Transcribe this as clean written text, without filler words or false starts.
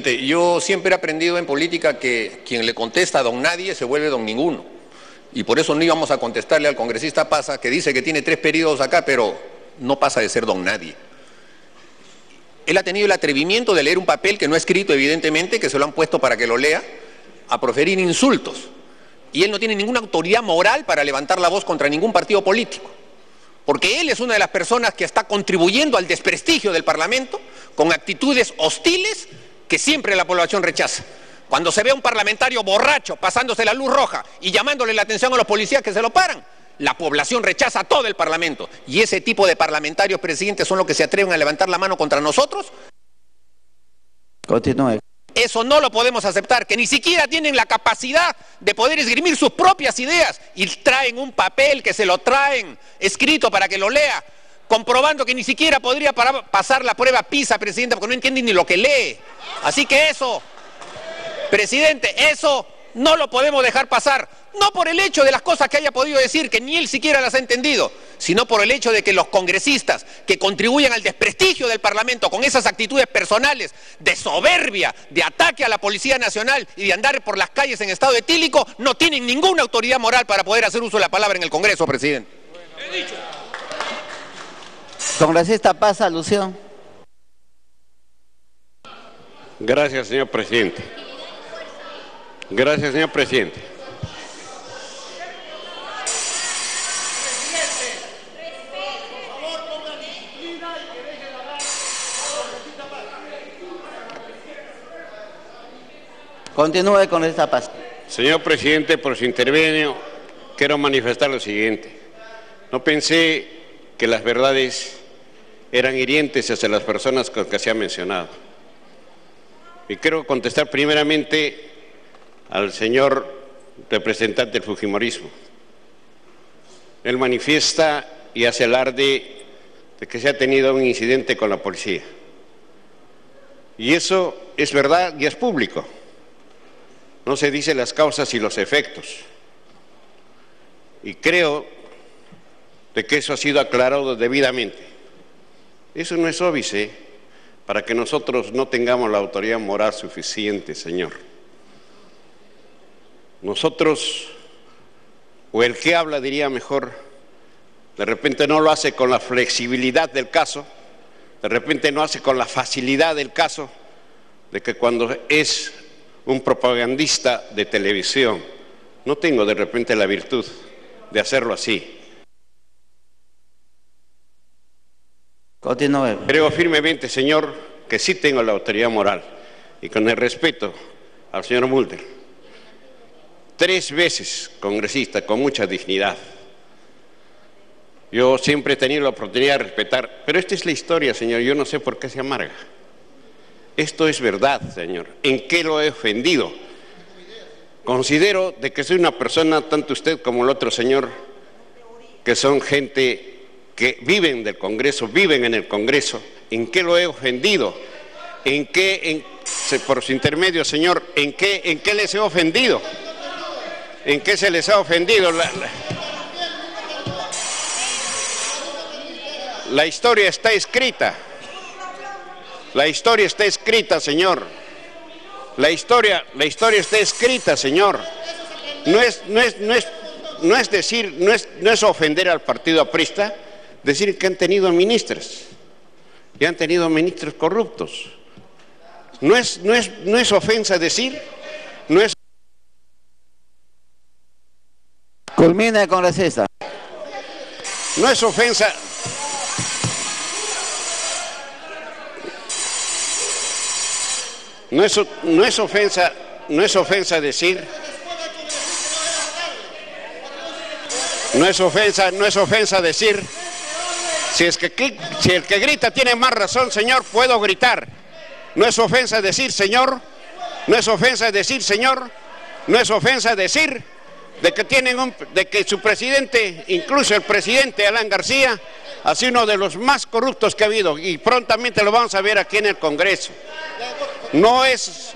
presidente, yo siempre he aprendido en política que quien le contesta a don nadie se vuelve don ninguno. Y por eso no íbamos a contestarle al congresista Pasa, que dice que tiene 3 periodos acá, pero no pasa de ser don nadie. Él ha tenido el atrevimiento de leer un papel que no ha escrito, evidentemente, que se lo han puesto para que lo lea, a proferir insultos. Y él no tiene ninguna autoridad moral para levantar la voz contra ningún partido político. Porque él es una de las personas que está contribuyendo al desprestigio del Parlamento con actitudes hostiles que siempre la población rechaza. Cuando se ve a un parlamentario borracho pasándose la luz roja y llamándole la atención a los policías que se lo paran, la población rechaza a todo el Parlamento. Y ese tipo de parlamentarios, presidente, son los que se atreven a levantar la mano contra nosotros. Continúe. Eso no lo podemos aceptar, que ni siquiera tienen la capacidad de poder esgrimir sus propias ideas y traen un papel que se lo traen escrito para que lo lea, comprobando que ni siquiera podría pasar la prueba PISA, presidente, porque no entiende ni lo que lee. Así que eso, presidente, eso no lo podemos dejar pasar, no por el hecho de las cosas que haya podido decir, que ni él siquiera las ha entendido, sino por el hecho de que los congresistas que contribuyen al desprestigio del Parlamento con esas actitudes personales de soberbia, de ataque a la Policía Nacional y de andar por las calles en estado etílico, no tienen ninguna autoridad moral para poder hacer uso de la palabra en el Congreso, presidente. Congresista Pasa, alusión. Gracias, señor presidente. Gracias, señor presidente. Continúe con esta Paz. Señor presidente, por su intervenio, quiero manifestar lo siguiente. No pensé que las verdades eran hirientes hacia las personas con que se ha mencionado. Y quiero contestar primeramente al señor representante del fujimorismo. Él manifiesta y hace alarde de que se ha tenido un incidente con la policía. Y eso es verdad y es público. No se dice las causas y los efectos. Y creo de que eso ha sido aclarado debidamente. Eso no es óbice para que nosotros no tengamos la autoridad moral suficiente, señor. Nosotros, o el que habla diría mejor, de repente no lo hace con la flexibilidad del caso, de repente no hace con la facilidad del caso, de que cuando es un propagandista de televisión, no tengo de repente la virtud de hacerlo así. Continúe. Creo firmemente, señor, que sí tengo la autoridad moral y con el respeto al señor Mulder. 3 veces congresista con mucha dignidad. Yo siempre he tenido la oportunidad de respetar, pero esta es la historia, señor, yo no sé por qué se amarga. Esto es verdad, señor. ¿En qué lo he ofendido? Considero de que soy una persona, tanto usted como el otro señor, que son gente que viven del Congreso, viven en el Congreso. ¿En qué lo he ofendido? ¿En qué, por su intermedio, señor, en qué les he ofendido? ¿En qué se les ha ofendido? La historia está escrita. La historia está escrita, señor. La historia está escrita, señor. No es ofender al partido aprista decir que han tenido ministros y han tenido ministros corruptos. No es ofensa decir, no es. Culmina, congresista. No es ofensa. No es ofensa decir. No es ofensa decir. Si el que grita tiene más razón, señor, puedo gritar. No es ofensa decir, señor. No es ofensa decir, señor. No es ofensa decir de que su presidente, incluso el presidente Alan García, ha sido uno de los más corruptos que ha habido y prontamente lo vamos a ver aquí en el Congreso. No es